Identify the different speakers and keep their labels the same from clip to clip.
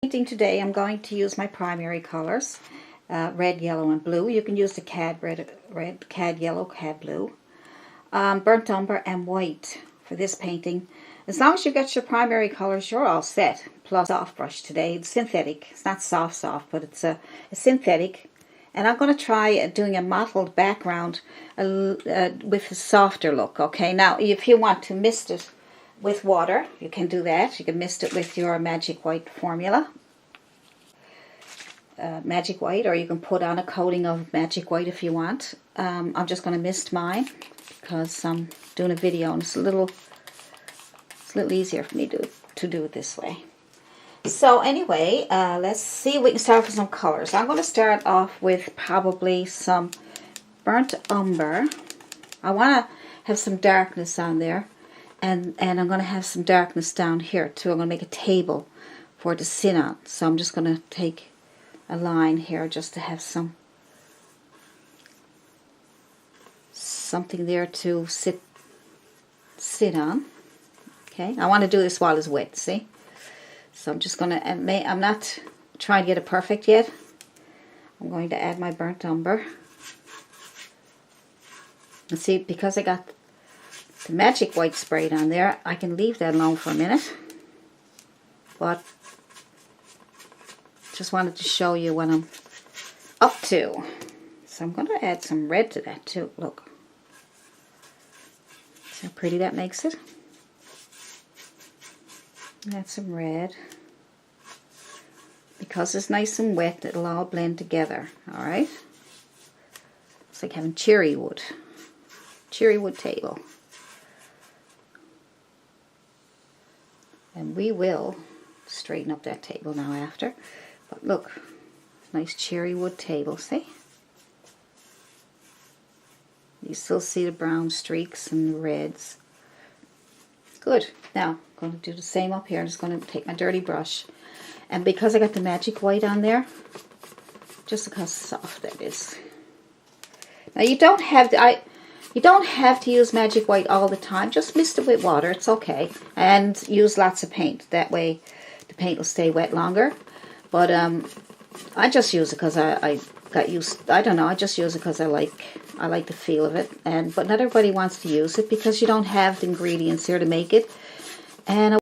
Speaker 1: Painting today, I'm going to use my primary colors, red, yellow, and blue. You can use the cad red, cad yellow, cad blue, burnt umber, and white for this painting. As long as you get your primary colors, you're all set. Plus soft brush today. It's synthetic. It's not soft, but it's a synthetic. And I'm going to try doing a mottled background with a softer look. Okay, now if you want to mist it with water, you can do that. You can mist it with your magic white formula, magic white, or you can put on a coating of magic white if you want. I'm just going to mist mine because I'm doing a video and it's a little easier for me to do it this way. So anyway, let's see. We can start with some colors. I'm going to start off with probably some burnt umber. I want to have some darkness on there. And I'm going to have some darkness down here too. I'm going to make a table for it to sit on. So I'm just going to take a line here just to have something there to sit on. Okay, I want to do this while it's wet, see? So I'm just going to, I'm not trying to get it perfect yet. I'm going to add my burnt umber. And see, because I got the magic white sprayed on there, I can leave that alone for a minute, but just wanted to show you what I'm up to. So I'm going to add some red to that too. Look, see how pretty that makes it. Add some red. Because it's nice and wet, it'll all blend together. Alright, it's like having cherry wood table. And we will straighten up that table now after. But look, nice cherry wood table, see? You still see the brown streaks and the reds. Good. Now, I'm going to do the same up here. I'm just going to take my dirty brush. And because I got the magic white on there, just look how soft that is. Now, you don't have to... You don't have to use magic white all the time. Just mist it with water. It's okay. And use lots of paint. That way the paint will stay wet longer. But I just use it because I got used. I don't know. I just use it because I like the feel of it. But not everybody wants to use it because you don't have the ingredients here to make it. And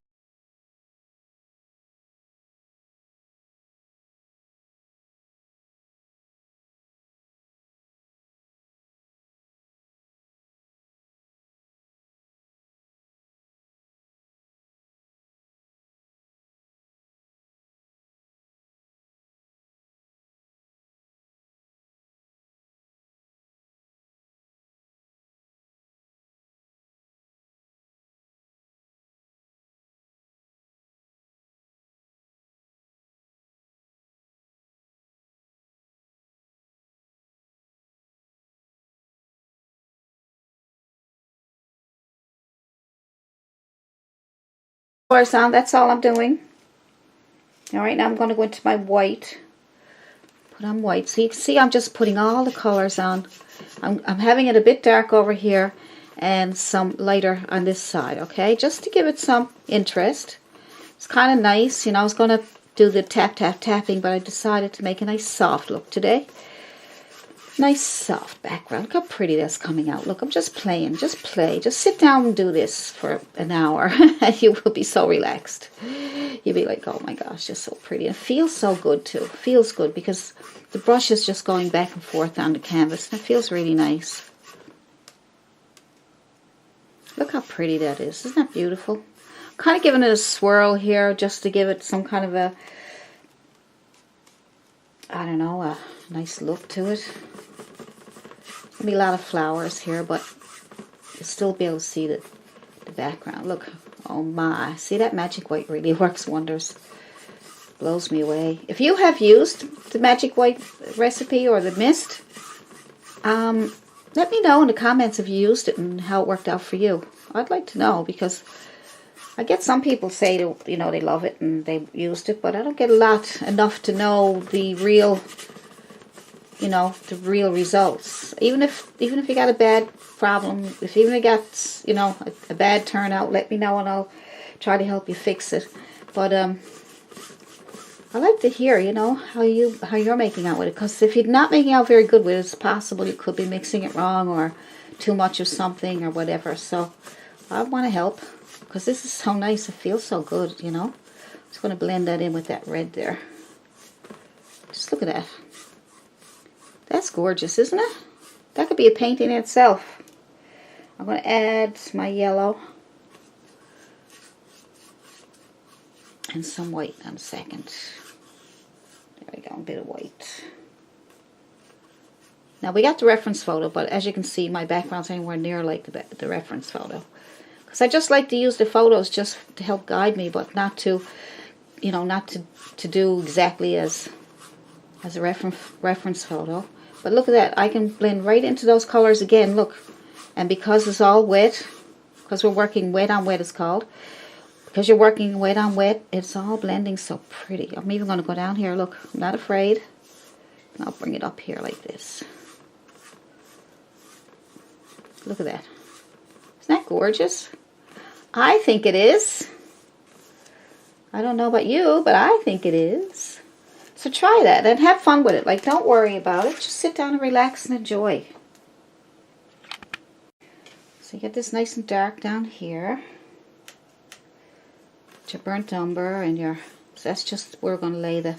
Speaker 1: colors on. That's all I'm doing. All right, now I'm going to go into my white. Put on white. So you can see I'm just putting all the colors on. I'm having it a bit dark over here and some lighter on this side, okay? Just to give it some interest. It's kind of nice. You know, I was going to do the tapping, but I decided to make a nice soft look today. Nice soft background. Look how pretty that's coming out. Look, I'm just playing. Just play. Just sit down and do this for an hour and you will be so relaxed. You'll be like, oh my gosh, just so pretty. And it feels so good too. It feels good because the brush is just going back and forth on the canvas. And it feels really nice. Look how pretty that is. Isn't that beautiful? I'm kind of giving it a swirl here just to give it some kind of a, I don't know, a nice look to it. There'll be a lot of flowers here, but you'll still be able to see the background. Look, oh my, see that magic white really works wonders. Blows me away. If you have used the magic white recipe or the mist, let me know in the comments if you used it and how it worked out for you. I'd like to know because I get some people say, you know, they love it and they used it, but I don't get enough to know the real, you know, the real results. Even if you got a bad problem, if you got, you know, a bad turnout, let me know and I'll try to help you fix it. But I like to hear, you know, how you're making out with it. Because if you're not making out very good with it, it's possible you could be mixing it wrong or too much of something or whatever. So I want to help because this is so nice. It feels so good, you know. Just going to blend that in with that red there. Just look at that. That's gorgeous, isn't it? That could be a painting in itself. I'm going to add my yellow and some white in a second. There we go, a bit of white. Now we got the reference photo, but as you can see, my background's anywhere near like the reference photo. Because I just like to use the photos just to help guide me, but not to, you know, not to do exactly as a reference photo. But look at that, I can blend right into those colors again, look. And because it's all wet, because we're working wet on wet, it's called. Because you're working wet on wet, it's all blending so pretty. I'm even going to go down here, look, I'm not afraid. And I'll bring it up here like this. Look at that. Isn't that gorgeous? I think it is. I don't know about you, but I think it is. So try that and have fun with it. Like, don't worry about it. Just sit down and relax and enjoy. So you get this nice and dark down here. Your burnt umber and your... So that's just where we're going to lay the...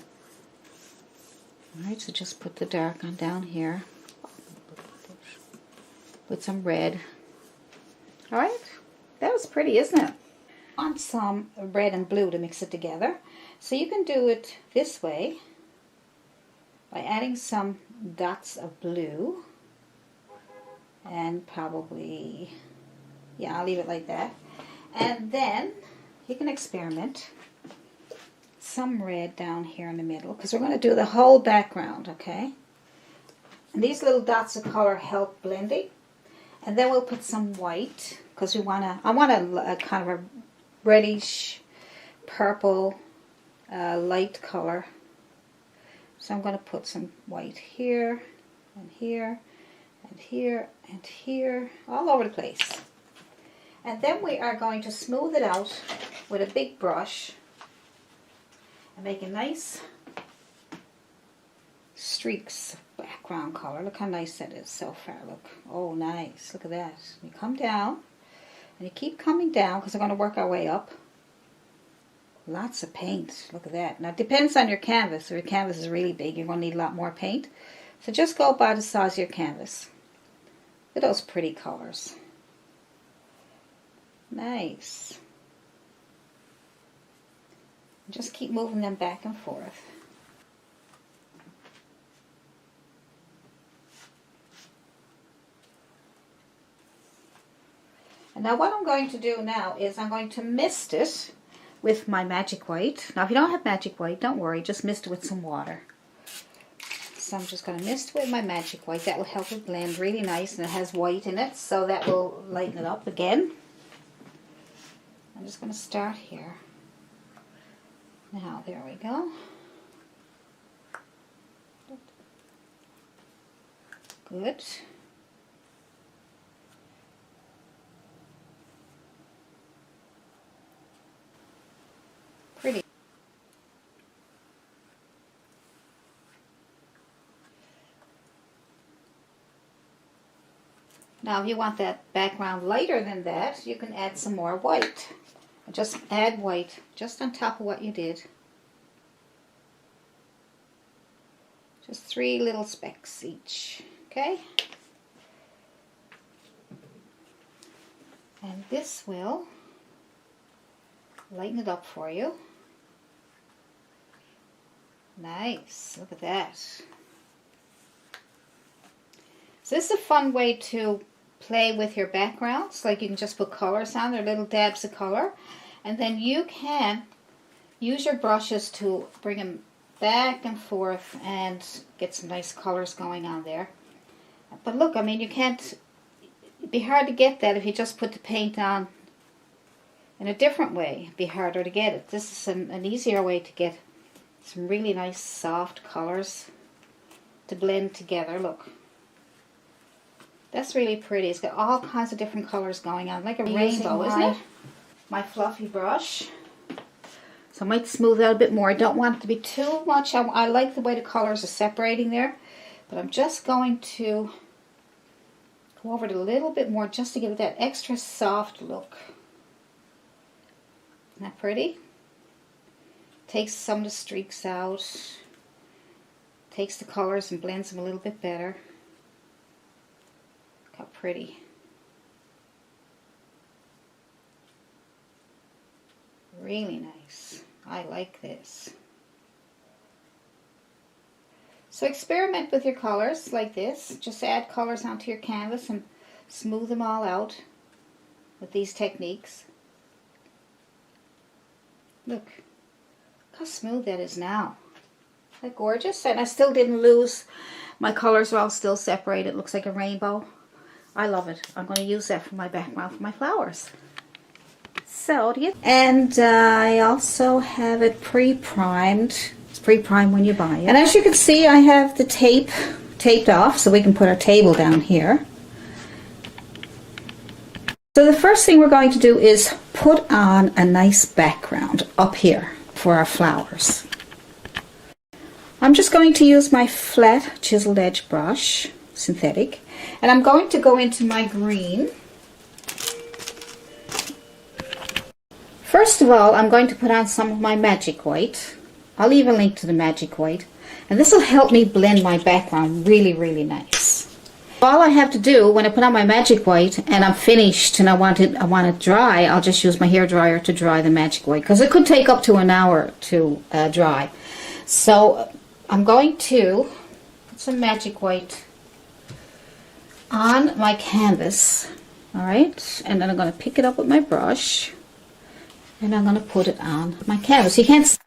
Speaker 1: Alright, so just put the dark on down here. With some red. Alright, that was pretty, isn't it? I want some red and blue to mix it together. So you can do it this way. By adding some dots of blue. And probably... Yeah, I'll leave it like that. And then you can experiment. Some red down here in the middle. Because we're going to do the whole background, okay? And these little dots of color help blending. And then we'll put some white. Because I want a kind of a reddish purple light color. So I'm going to put some white here, and here, and here, and here, all over the place. And then we are going to smooth it out with a big brush and make a nice streaks of background color. Look how nice that is so far, look. Oh, nice, look at that. You come down, and you keep coming down, because we're going to work our way up. Lots of paint. Look at that. Now, it depends on your canvas. If your canvas is really big, you're going to need a lot more paint. So just go by the size of your canvas. Look at those pretty colors. Nice. Just keep moving them back and forth. And now what I'm going to do now is I'm going to mist it with my magic white. Now if you don't have magic white, don't worry, just mist it with some water. So I'm just going to mist with my magic white. That will help it blend really nice, and it has white in it, so that will lighten it up again. I'm just going to start here. Now there we go. Good. Pretty. Now if you want that background lighter than that, you can add some more white. Just add white just on top of what you did. Just 3 little specks each, okay? And this will lighten it up for you. Nice, look at that. So this is a fun way to play with your backgrounds. Like you can just put colors on there, little dabs of color. And then you can use your brushes to bring them back and forth and get some nice colors going on there. But look, I mean, you can't, it'd be hard to get that if you just put the paint on in a different way. It'd be harder to get it. This is an easier way to get some really nice soft colors to blend together. Look. That's really pretty. It's got all kinds of different colors going on, like a rainbow, isn't it? My fluffy brush. So I might smooth out a bit more. I don't want it to be too much. I like the way the colors are separating there. But I'm just going to go over it a little bit more just to give it that extra soft look. Isn't that pretty? Takes some of the streaks out. Takes the colors and blends them a little bit better. Look how pretty. Really nice. I like this. So experiment with your colors like this. Just add colors onto your canvas and smooth them all out with these techniques. Look how smooth that is now. Isn't that gorgeous? And I still didn't lose. My colors are all still separated. It looks like a rainbow. I love it. I'm going to use that for my background for my flowers. So, and I also have it pre-primed. It's pre-primed when you buy it. And as you can see, I have the tape taped off so we can put our table down here. So the first thing we're going to do is put on a nice background up here for our flowers. I'm just going to use my flat chiseled edge brush, synthetic, and I'm going to go into my green. First of all, I'm going to put on some of my magic white. I'll leave a link to the magic white, and this will help me blend my background really, really nice. All I have to do when I put on my magic white and I'm finished and I want it dry, I'll just use my hair dryer to dry the magic white, because it could take up to an hour to dry. So I'm going to put some magic white on my canvas, all right, and then I'm going to pick it up with my brush and I'm going to put it on my canvas. You can't just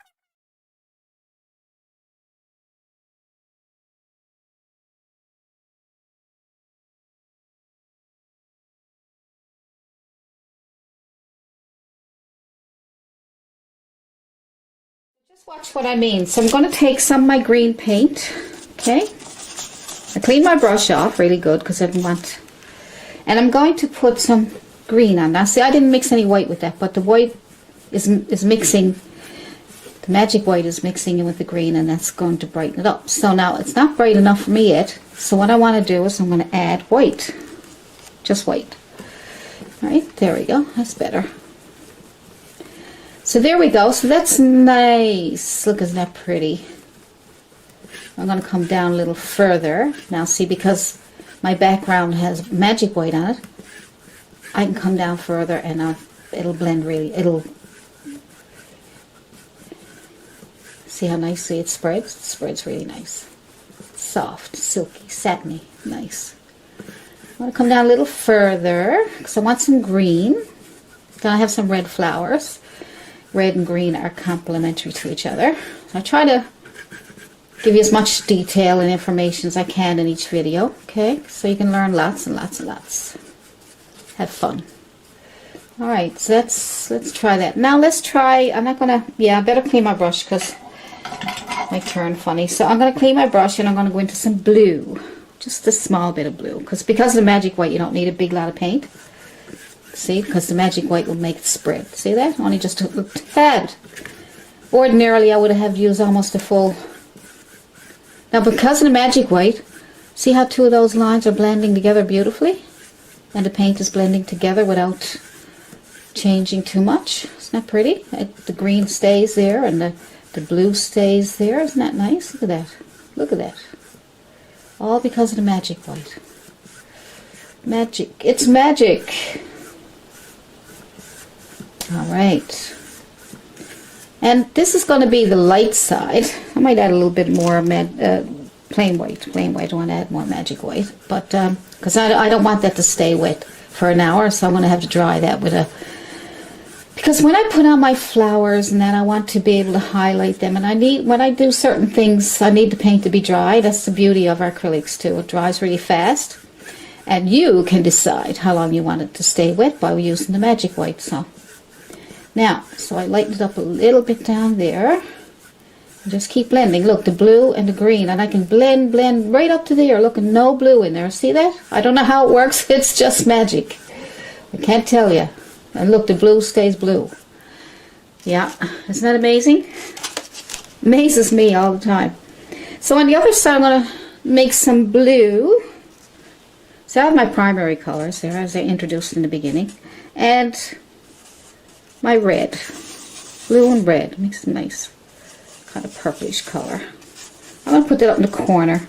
Speaker 1: watch what I mean. So I'm going to take some of my green paint, okay? I cleaned my brush off really good because I didn't want, and I'm going to put some green on. Now see, I didn't mix any white with that, but the white is mixing, the magic white is mixing in with the green, and that's going to brighten it up. So now it's not bright enough for me yet, so what I want to do is I'm going to add white, just white. All right, there we go, that's better. So there we go. So that's nice. Look, isn't that pretty? I'm going to come down a little further. Now see, because my background has magic white on it, I can come down further and it'll blend really, it'll, see how nicely it spreads? It spreads really nice. Soft, silky, satiny, nice. I'm going to come down a little further because I want some green. Then I have some red flowers. Red and green are complementary to each other. I try to give you as much detail and information as I can in each video, okay? So you can learn lots and lots and lots. Have fun. All right, so let's try that. Now let's try, I'm not gonna, yeah, I better clean my brush because it might turn funny. So I'm gonna clean my brush and I'm gonna go into some blue. Just a small bit of blue, because of the magic white, you don't need a big lot of paint. See, because the magic white will make it spread. See that? Only just a tad. Ordinarily, I would have used almost a full. Now, because of the magic white, see how two of those lines are blending together beautifully? And the paint is blending together without changing too much. Isn't that pretty? The green stays there and the blue stays there. Isn't that nice? Look at that. Look at that. All because of the magic white. Magic. It's magic. All right, and this is going to be the light side. I might add a little bit more plain white. Plain white. I want to add more magic white, but because I don't want that to stay wet for an hour, so I'm going to have to dry that with a. Because when I put on my flowers and then I want to be able to highlight them, and when I do certain things, I need the paint to be dry. That's the beauty of acrylics too. It dries really fast, and you can decide how long you want it to stay wet by using the magic white. Now, so I lightened it up a little bit down there. Just keep blending. Look, the blue and the green. And I can blend right up to there. Look, no blue in there. See that? I don't know how it works. It's just magic. I can't tell you. And look, the blue stays blue. Yeah, isn't that amazing? Amazes me all the time. So on the other side, I'm going to make some blue. So I have my primary colors there, as I introduced in the beginning. And my red. Blue and red. Makes a nice kind of purplish color. I'm going to put that up in the corner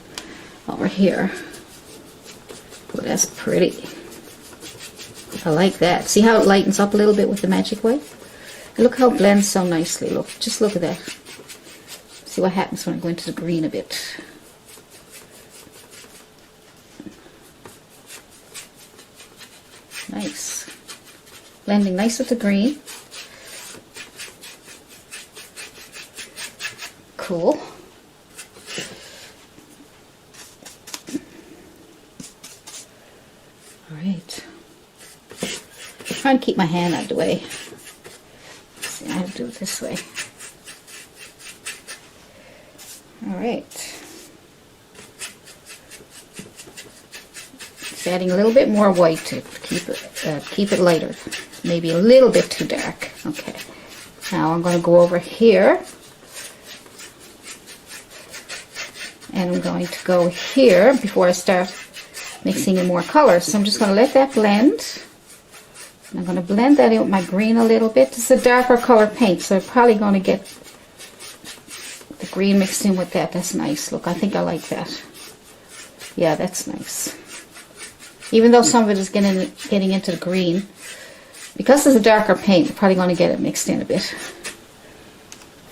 Speaker 1: over here. Oh, that's pretty. I like that. See how it lightens up a little bit with the magic white? And look how it blends so nicely. Look, just look at that. See what happens when I go into the green a bit. Nice. Blending nice with the green. Cool. Alright. Trying to keep my hand out of the way. Let's see, I have to do it this way. Alright. Just adding a little bit more white to keep it lighter. Maybe a little bit too dark. Okay. Now I'm going to go over here. And I'm going to go here before I start mixing in more colors. So I'm just going to let that blend. And I'm going to blend that in with my green a little bit. It's a darker color paint, so I'm probably going to get the green mixed in with that. That's nice. Look, I think I like that. Yeah, that's nice. Even though some of it is getting into the green, because it's a darker paint, we're probably going to get it mixed in a bit.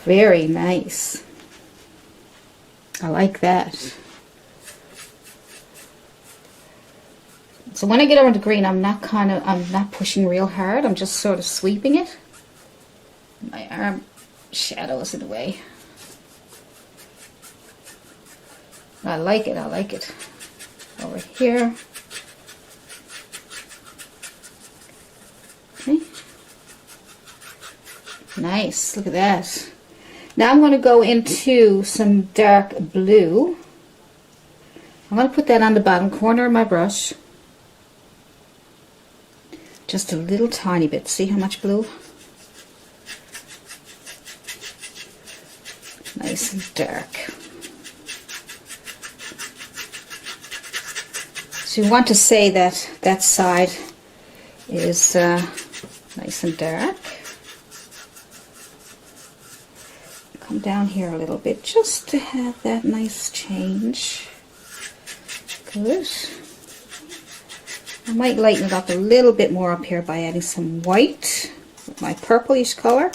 Speaker 1: Very nice. I like that. So when I get over the green, I'm not pushing real hard. I'm just sort of sweeping it. My arm shadow is in the way. I like it. I like it. Over here. Okay. Nice. Look at that. Now I'm going to go into some dark blue. I'm going to put that on the bottom corner of my brush. Just a little tiny bit. See how much blue? Nice and dark. So you want to say that that side is nice and dark. Come down here a little bit just to have that nice change. Good. I might lighten it up a little bit more up here by adding some white with my purplish color.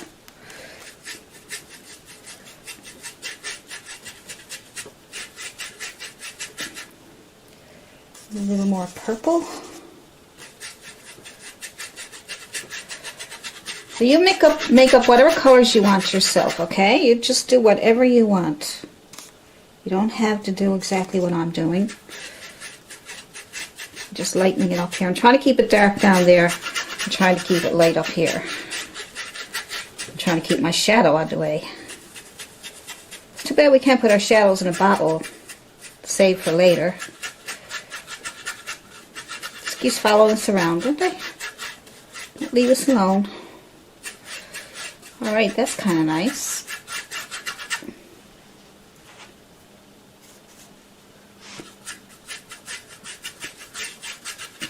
Speaker 1: A little more purple. So you make up whatever colors you want yourself, okay? You just do whatever you want. You don't have to do exactly what I'm doing. Just lightening it up here. I'm trying to keep it dark down there. I'm trying to keep it light up here. I'm trying to keep my shadow out of the way. It's too bad we can't put our shadows in a bottle. Save for later. Just keeps following us around, don't they? Don't leave us alone. Alright, that's kind of nice.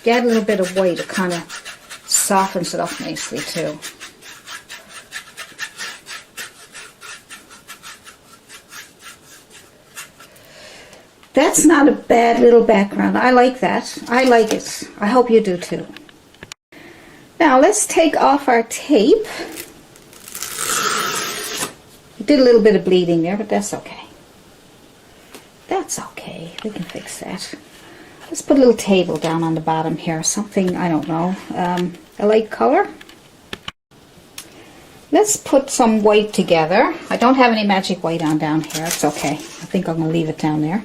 Speaker 1: Add a little bit of white, it kind of softens it up nicely too. That's not a bad little background. I like that. I like it. I hope you do too. Now let's take off our tape. Did a little bit of bleeding there, but that's okay. That's okay. We can fix that. Let's put a little table down on the bottom here. Something, I don't know, a light color. Let's put some white together. I don't have any magic white on down here. It's okay. I think I'm going to leave it down there.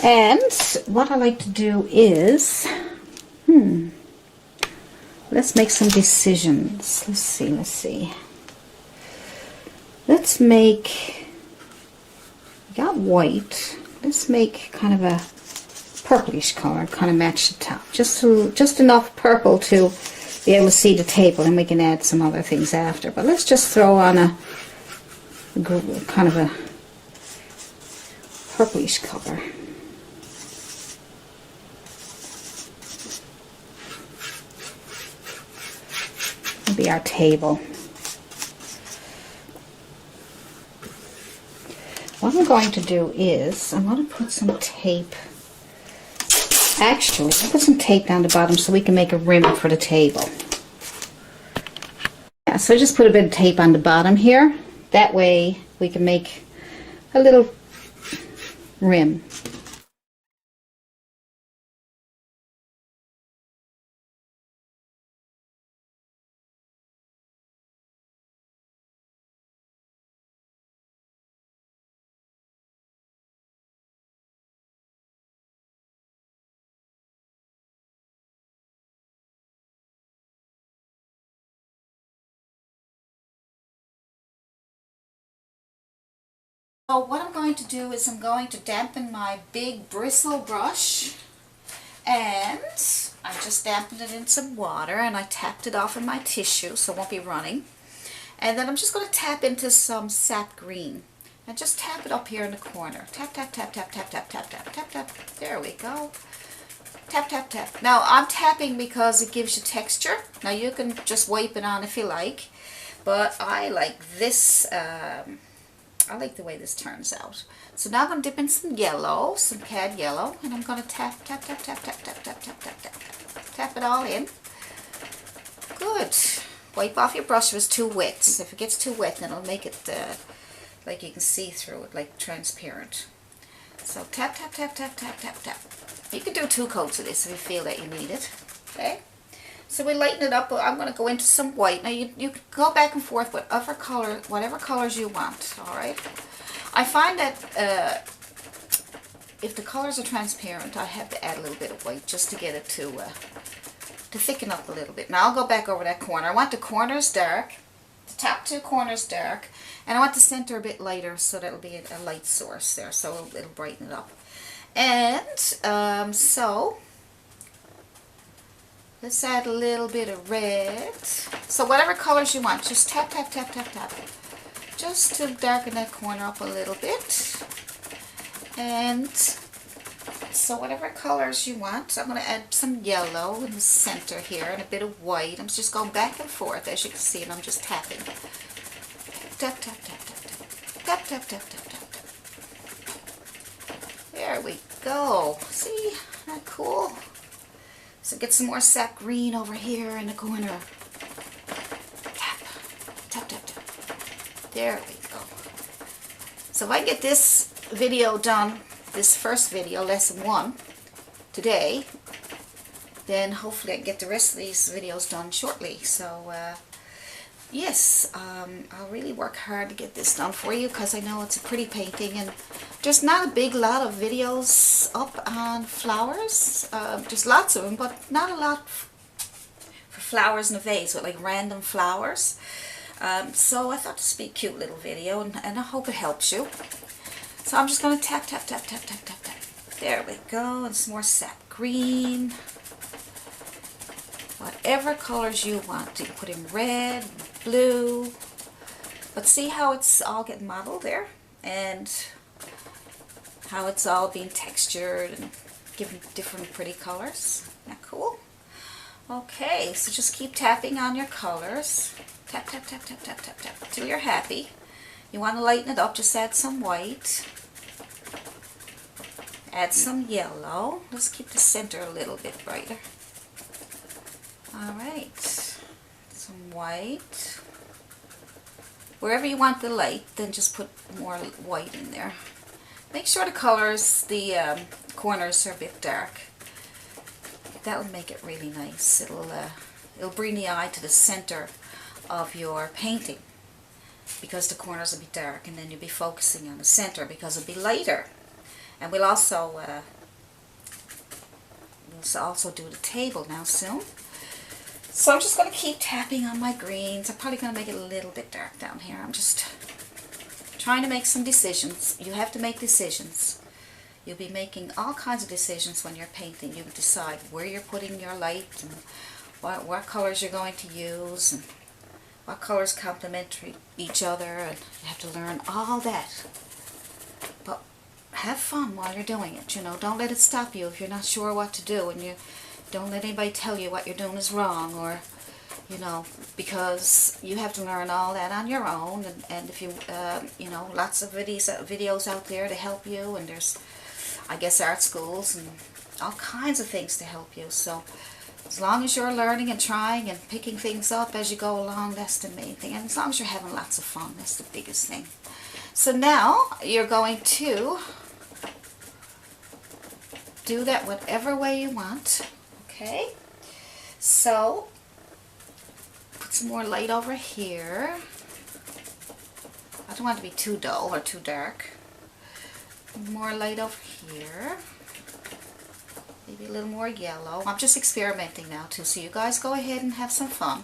Speaker 1: And what I like to do is, let's make some decisions. Let's see. Let's make, we got white. Let's make kind of a purplish color, kind of match the top. Just enough purple to be able to see the table, and we can add some other things after. But let's just throw on a kind of a purplish color. That'll be our table. What I'm going to do is I'm going to put some tape. Actually, I'll put some tape down the bottom so we can make a rim for the table. Yeah, so just put a bit of tape on the bottom here. That way we can make a little rim. So what I'm going to do is I'm going to dampen my big bristle brush, and I just dampened it in some water and I tapped it off in my tissue so it won't be running. And then I'm just going to tap into some sap green and just tap it up here in the corner. Tap, tap, tap, tap, tap, tap, tap, tap, tap, tap. There we go. Tap, tap, tap. Now I'm tapping because it gives you texture. Now you can just wipe it on if you like, but I like this. I like the way this turns out. So now I'm going to dip in some yellow, some cad yellow, and I'm going to tap, tap, tap, tap, tap, tap, tap, tap, tap, tap. Tap it all in. Good. Wipe off your brush if it's too wet. If it gets too wet, then it'll make it like you can see through it, like transparent. So tap, tap, tap, tap, tap, tap, tap. You can do 2 coats of this if you feel that you need it. Okay? So we lighten it up. I'm going to go into some white. Now you can go back and forth with whatever colors you want. All right. I find that if the colors are transparent, I have to add a little bit of white just to get it to thicken up a little bit. Now I'll go back over that corner. I want the corners dark, the top 2 corners dark, and I want the center a bit lighter so that it'll be a light source there, so it'll brighten it up. And so let's add a little bit of red. So whatever colors you want, just tap, tap, tap, tap, tap. Just to darken that corner up a little bit. And so whatever colors you want, I'm going to add some yellow in the center here and a bit of white. I'm just going back and forth, as you can see, and I'm just tapping. Tap, tap, tap, tap, tap. Tap, tap, tap, tap, tap, tap. There we go. See? Isn't that cool? So get some more sap green over here in the corner. Tap, tap, tap, tap. There we go. So if I get this video done, this first video, lesson 1, today, then hopefully I can get the rest of these videos done shortly. So yes, I'll really work hard to get this done for you because I know it's a pretty painting, and there's not a big lot of videos up on flowers. There's lots of them, but not a lot for flowers in a vase with like random flowers. So I thought this would be a cute little video, and I hope it helps you. So I'm just going to tap, tap, tap, tap, tap, tap, tap. There we go, and some more sap green. Whatever colors you want. You can put in red, blue. But see how it's all getting mottled there? And how it's all being textured and given different pretty colors. Isn't that cool? Okay, so just keep tapping on your colors. Tap, tap, tap, tap, tap, tap, tap, until you're happy. You want to lighten it up, just add some white. Add some yellow. Let's keep the center a little bit brighter. Alright, some white. Wherever you want the light, then just put more white in there. Make sure the colors, the corners are a bit dark. That'll make it really nice. It'll bring the eye to the center of your painting, because the corners will be dark, and then you'll be focusing on the center because it'll be lighter. And we'll also do the table now soon. So I'm just going to keep tapping on my greens. I'm probably going to make it a little bit dark down here. I'm just trying to make some decisions. You have to make decisions. You'll be making all kinds of decisions when you're painting. You decide where you're putting your light and what colors you're going to use, and what colors complement each other, and you have to learn all that. But have fun while you're doing it, you know. Don't let it stop you if you're not sure what to do, and you don't let anybody tell you what you're doing is wrong, or, you know, because you have to learn all that on your own, and if you, you know, lots of videos out there to help you, and there's, I guess, art schools and all kinds of things to help you. So as long as you're learning and trying and picking things up as you go along, that's the main thing. And as long as you're having lots of fun, that's the biggest thing. So now you're going to do that whatever way you want. Okay? So put some more light over here. I don't want it to be too dull or too dark. More light over here. Maybe a little more yellow. I'm just experimenting now too, so you guys go ahead and have some fun.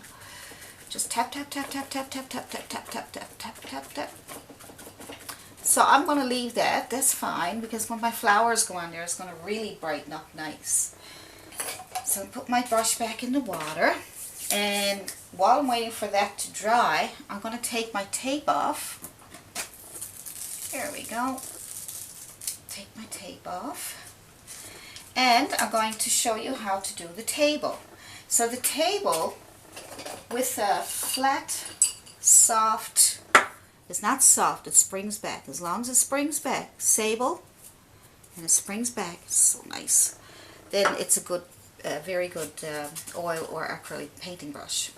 Speaker 1: Just tap, tap, tap, tap, tap, tap, tap, tap, tap, tap, tap, tap, tap, tap. So I'm going to leave that. That's fine, because when my flowers go on there, it's going to really brighten up nice. So I'll put my brush back in the water, and while I'm waiting for that to dry, I'm going to take my tape off. There we go. Take my tape off. And I'm going to show you how to do the table. So the table with a flat, soft, it's not soft, it springs back. As long as it springs back, sable, and it springs back, it's so nice. Then it's a good, very good oil or acrylic painting brush.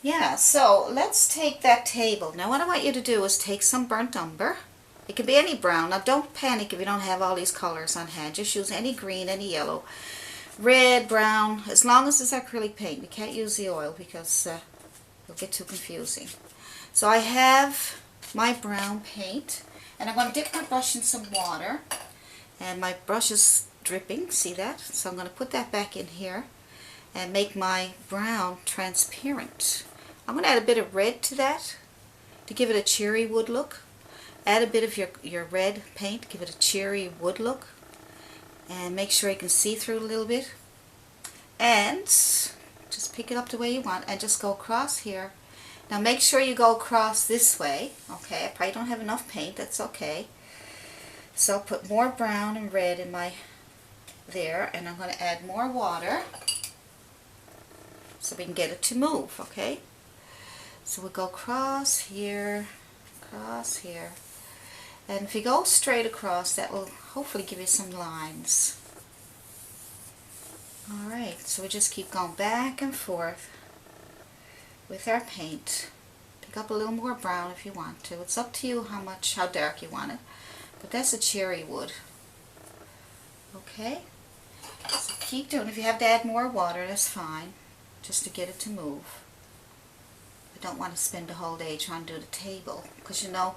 Speaker 1: Yeah, so let's take that table. Now what I want you to do is take some burnt umber. It can be any brown. Now don't panic if you don't have all these colors on hand. Just use any green, any yellow, red, brown, as long as it's acrylic paint. You can't use the oil because it'll get too confusing. So I have my brown paint, and I'm going to dip my brush in some water, and my brush is dripping, see that? So I'm going to put that back in here and make my brown transparent. I'm going to add a bit of red to that to give it a cherry wood look. Add a bit of your red paint, give it a cherry wood look, and make sure you can see through a little bit. And just pick it up the way you want and just go across here. Now make sure you go across this way. Okay, I probably don't have enough paint, that's okay. So I'll put more brown and red in my there, and I'm going to add more water so we can get it to move, okay? So we'll go across here, and if you go straight across, that will hopefully give you some lines. Alright, so we just keep going back and forth with our paint. Pick up a little more brown if you want to. It's up to you how dark you want it. But that's a cherry wood. Okay? So keep doing. If you have to add more water, that's fine. Just to get it to move. I don't want to spend the whole day trying to do the table. Because you know,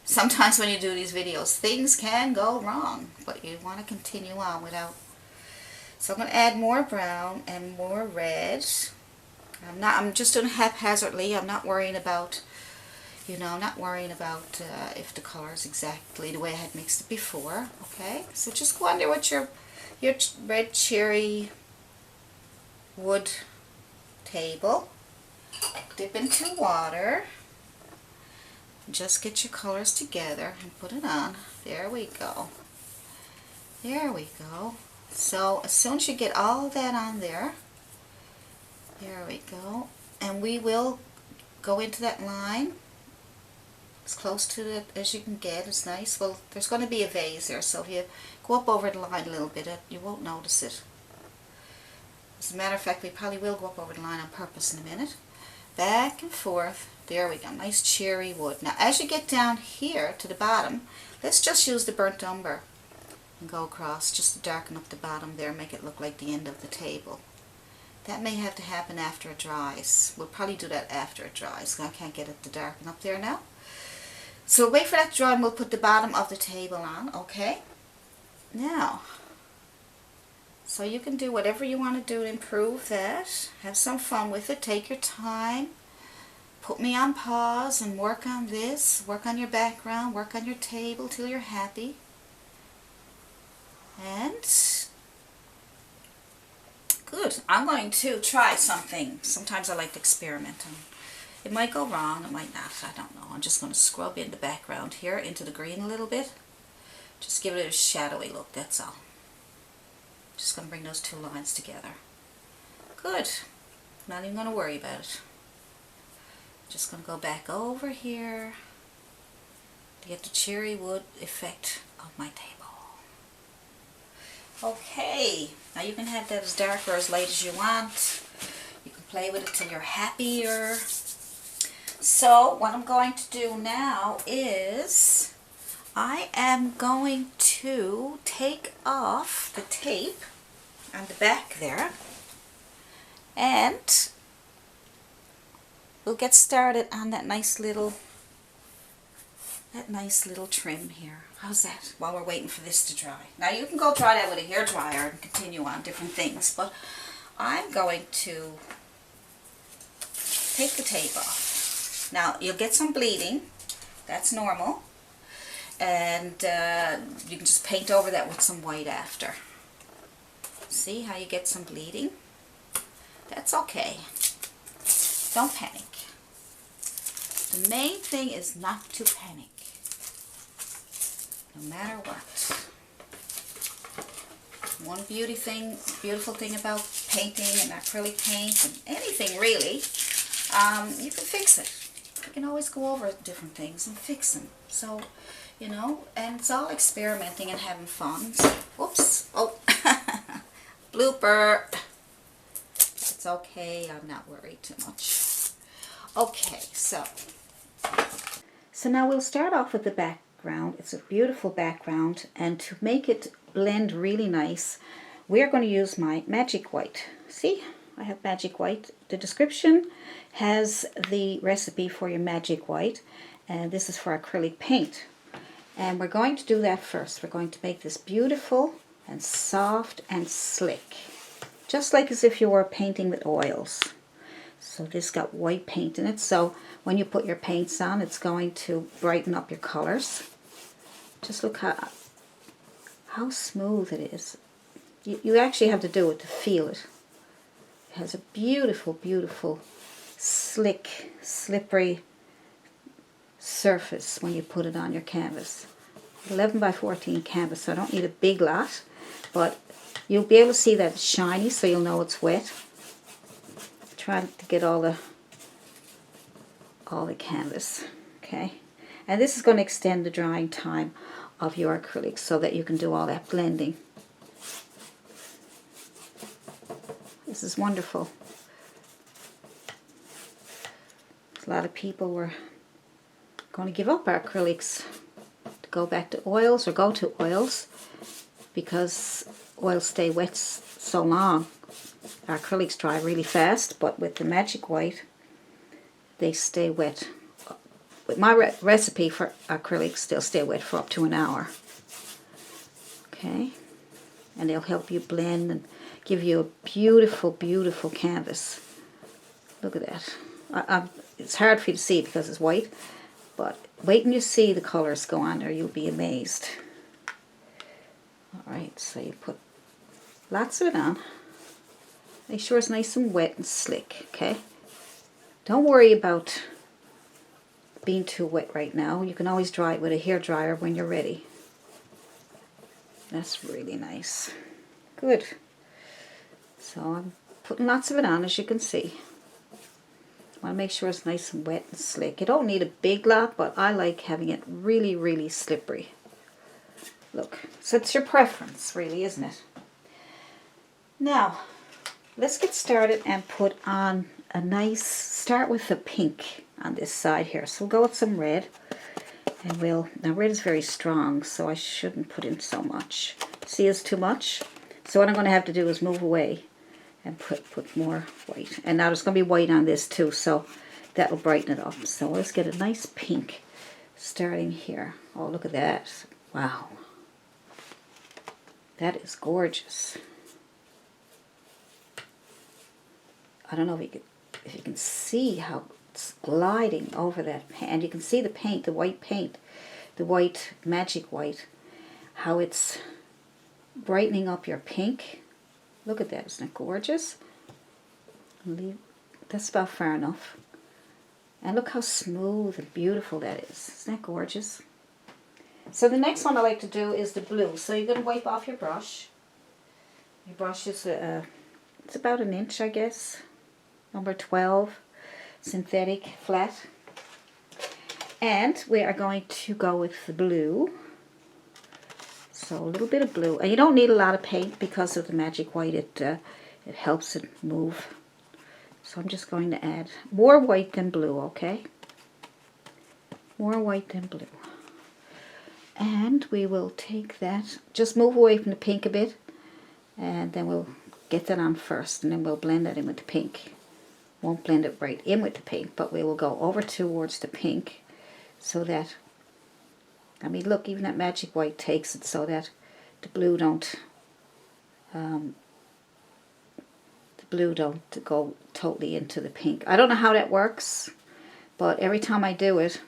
Speaker 1: sometimes when you do these videos, things can go wrong. But you want to continue on without. So I'm going to add more brown and more red. I'm just doing it haphazardly. I'm not worrying about, you know, I'm not worrying about if the color is exactly the way I had mixed it before. Okay, so just go under with your red cherry wood table. Dip into water. Just get your colors together and put it on. There we go. There we go. So as soon as you get all that on there, there we go, and we will go into that line as close to it as you can get. It's nice. Well, there's going to be a vase there, so if you go up over the line a little bit, you won't notice it. As a matter of fact, we probably will go up over the line on purpose in a minute. Back and forth. There we go. Nice cherry wood. Now, as you get down here to the bottom, let's just use the burnt umber and go across just to darken up the bottom there, make it look like the end of the table. That may have to happen after it dries. We'll probably do that after it dries. I can't get it to darken up there now. So we'll wait for that to dry and we'll put the bottom of the table on, okay? Now, so you can do whatever you want to do to improve that. Have some fun with it. Take your time. Put me on pause and work on this. Work on your background. Work on your table till you're happy. And Good. I'm going to try something. Sometimes I like to experiment. It might go wrong, it might not. I don't know. I'm just going to scrub in the background here into the green a little bit. Just give it a shadowy look, that's all. Just going to bring those two lines together. Good. Not even going to worry about it. Just going to go back over here to get the cherry wood effect of my table. Okay, now you can have that as dark or as light as you want. You can play with it till you're happier. So what I'm going to do now is I am going to take off the tape on the back there, and we'll get started on that nice little trim here. How's that? While we're waiting for this to dry. Now you can go dry that with a hairdryer and continue on different things, but I'm going to take the tape off. Now you'll get some bleeding. That's normal. And you can just paint over that with some white after. See how you get some bleeding? That's okay. Don't panic. The main thing is not to panic. No matter what. One beautiful thing about painting and acrylic paint and anything really, you can fix it. You can always go over different things and fix them. So, you know, and it's all experimenting and having fun. So, whoops. Oh, blooper. It's okay. I'm not worried too much. Okay, so now we'll start off with the background. It's a beautiful background, and to make it blend really nice, we're going to use my magic white. See, I have magic white. The description has the recipe for your magic white, and this is for acrylic paint. And we're going to do that first. We're going to make this beautiful and soft and slick, just like as if you were painting with oils. So this got white paint in it, so when you put your paints on, it's going to brighten up your colors. Just look how smooth it is. You actually have to do it to feel it. It has a beautiful, beautiful, slick, slippery surface when you put it on your canvas. 11 by 14 canvas, so I don't need a big lot, but you'll be able to see that it's shiny, so you'll know it's wet. Try to get all the canvas, okay? And this is going to extend the drying time of your acrylics so that you can do all that blending. This is wonderful. A lot of people were going to give up our acrylics to go back to oils or go to oils because oils stay wet so long. Our acrylics dry really fast, but with the magic white, they stay wet. With my recipe for acrylics, they'll stay wet for up to an hour. Okay? And they'll help you blend and give you a beautiful, beautiful canvas. Look at that. It's hard for you to see because it's white, but wait until you see the colors go on there, you'll be amazed. Alright, so you put lots of it on. Make sure it's nice and wet and slick, okay? Don't worry about being too wet right now. You can always dry it with a hairdryer when you're ready. That's really nice. Good. So I'm putting lots of it on, as you can see. I want to make sure it's nice and wet and slick. You don't need a big lot, but I like having it really, really slippery. Look, so it's your preference, really, isn't it? Now, let's get started and put on a nice, start with the pink on this side here. So we'll go with some red, and now red is very strong, so I shouldn't put in so much. See, it's too much? So what I'm going to have to do is move away and put more white. And now there's going to be white on this too, so that will brighten it up. So let's get a nice pink starting here. Oh, look at that. Wow. That is gorgeous. I don't know if you can see how it's gliding over that paint. And you can see the paint, the white magic white, how it's brightening up your pink Look at that, isn't it gorgeous? That's about far enough. And look how smooth and beautiful that is. Isn't that gorgeous? So the next one I like to do is the blue. So you're going to wipe off your brush. Your brush is it's about an inch, I guess. Number 12, synthetic, flat. And we are going to go with the blue. So a little bit of blue. And you don't need a lot of paint because of the magic white. It helps it move. So I'm just going to add more white than blue, okay? More white than blue. And we will take that, just move away from the pink a bit, and then we'll get that on first, and then we'll blend that in with the pink. Won't blend it right in with the pink, but we will go over towards the pink so that, I mean, look, even that magic white takes it so that the blue don't go totally into the pink. I don't know how that works, but every time I do it,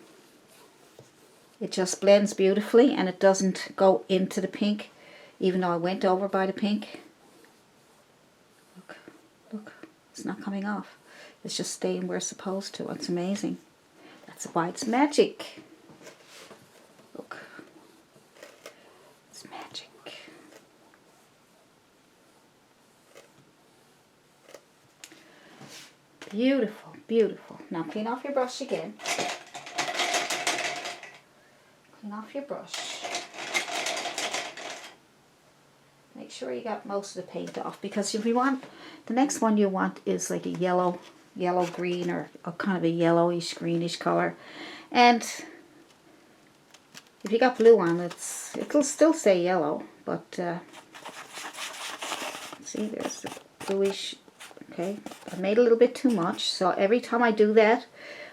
Speaker 1: it just blends beautifully and it doesn't go into the pink, even though I went over by the pink. Look, look, it's not coming off. It's just staying where it's supposed to. It's amazing. That's why it's magic. Look, it's magic. Beautiful, beautiful. Now clean off your brush again. Clean off your brush. Make sure you got most of the paint off, because if you want, the next one you want is like a yellow green, or a kind of a yellowish greenish color. And if you got blue on, it'll still say yellow, but see, there's the bluish. Okay, I made a little bit too much, so every time I do that,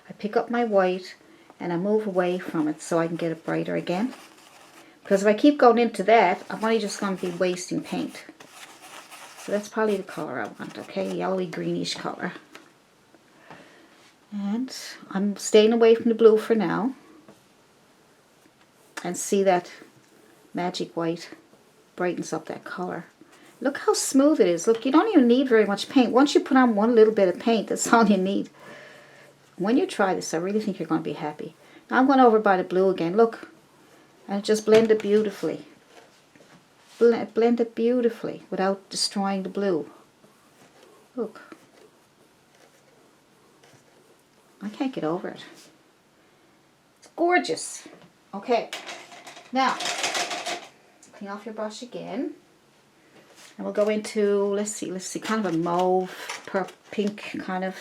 Speaker 1: I pick up my white and I move away from it so I can get it brighter again. Because if I keep going into that, I'm only just going to be wasting paint. So that's probably the color I want, okay, yellowy greenish color. And I'm staying away from the blue for now. And see that magic white brightens up that color. Look how smooth it is. Look, you don't even need very much paint. Once you put on one little bit of paint, that's all you need. When you try this, I really think you're going to be happy. Now I'm going over by the blue again. Look, and just blend it beautifully. Blend it beautifully without destroying the blue. Look. I can't get over it. It's gorgeous. Okay, now clean off your brush again. And we'll go into, let's see, kind of a mauve, purple, pink kind of.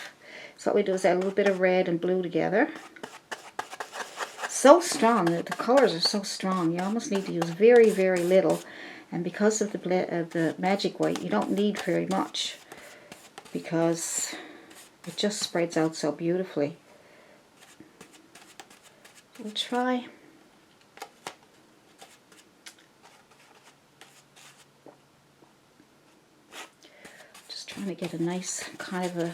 Speaker 1: So what we do is add a little bit of red and blue together. So strong, the colors are so strong. You almost need to use very, very little. And because of the magic white, you don't need very much, because it just spreads out so beautifully. We'll try. Trying to get a nice kind of a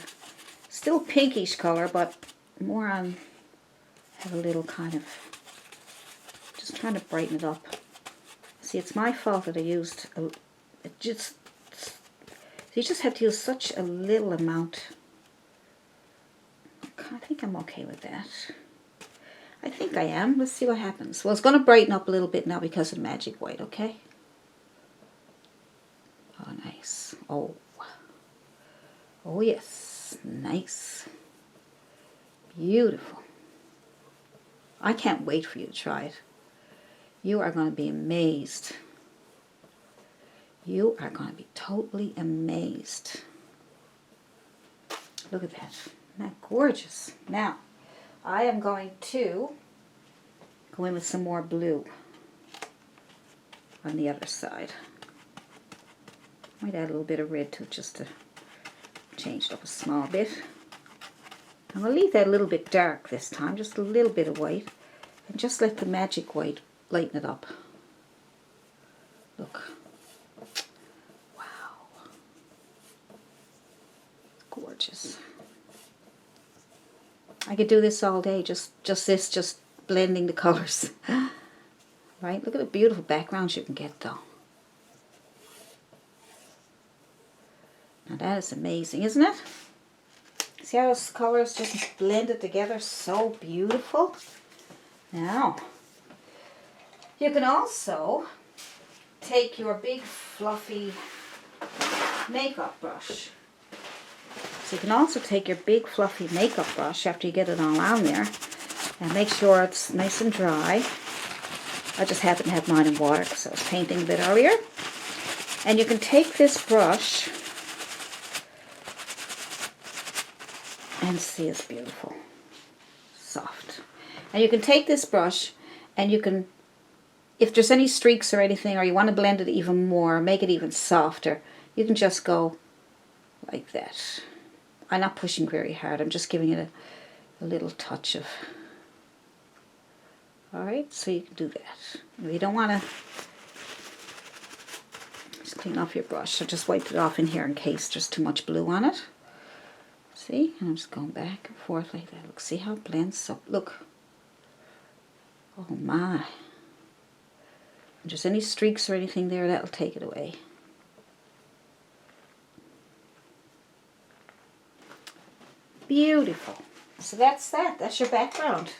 Speaker 1: still pinkish color, but more on, have a little kind of, just trying to brighten it up. See, it's my fault that I used you just have to use such a little amount. I think I'm okay with that. I think I am. Let's see what happens. Well, it's going to brighten up a little bit now because of magic white, okay? Oh, nice. Oh yes, nice, beautiful. I can't wait for you to try it. You are going to be amazed. You are going to be totally amazed. Look at that. Isn't that gorgeous? Now, I am going to go in with some more blue on the other side. Might add a little bit of red to it just to change it up a small bit. I'm going to leave that a little bit dark this time, just a little bit of white, and just let the magic white lighten it up. Look. Wow. Gorgeous. I could do this all day, just blending the colors. Right? Look at the beautiful backgrounds you can get though. that is amazing, isn't it? See how those colors just blended together so beautiful? Now, you can also take your big fluffy makeup brush. So you can also take your big fluffy makeup brush after you get it all on there and make sure it's nice and dry. I just happen to have mine in water because I was painting a bit earlier. And you can take this brush and see, it's beautiful, soft. And you can take this brush and you can, if there's any streaks or anything, or you want to blend it even more, make it even softer, you can just go like that. I'm not pushing very hard, I'm just giving it a little touch of, alright, so you can do that. If you don't want to, just clean off your brush. I just wiped it off in here in case there's too much blue on it. See, I'm just going back and forth like that. Look, see how it blends up. Look. Oh my. If there's any streaks or anything there, that'll take it away. Beautiful. So that's that. That's your background.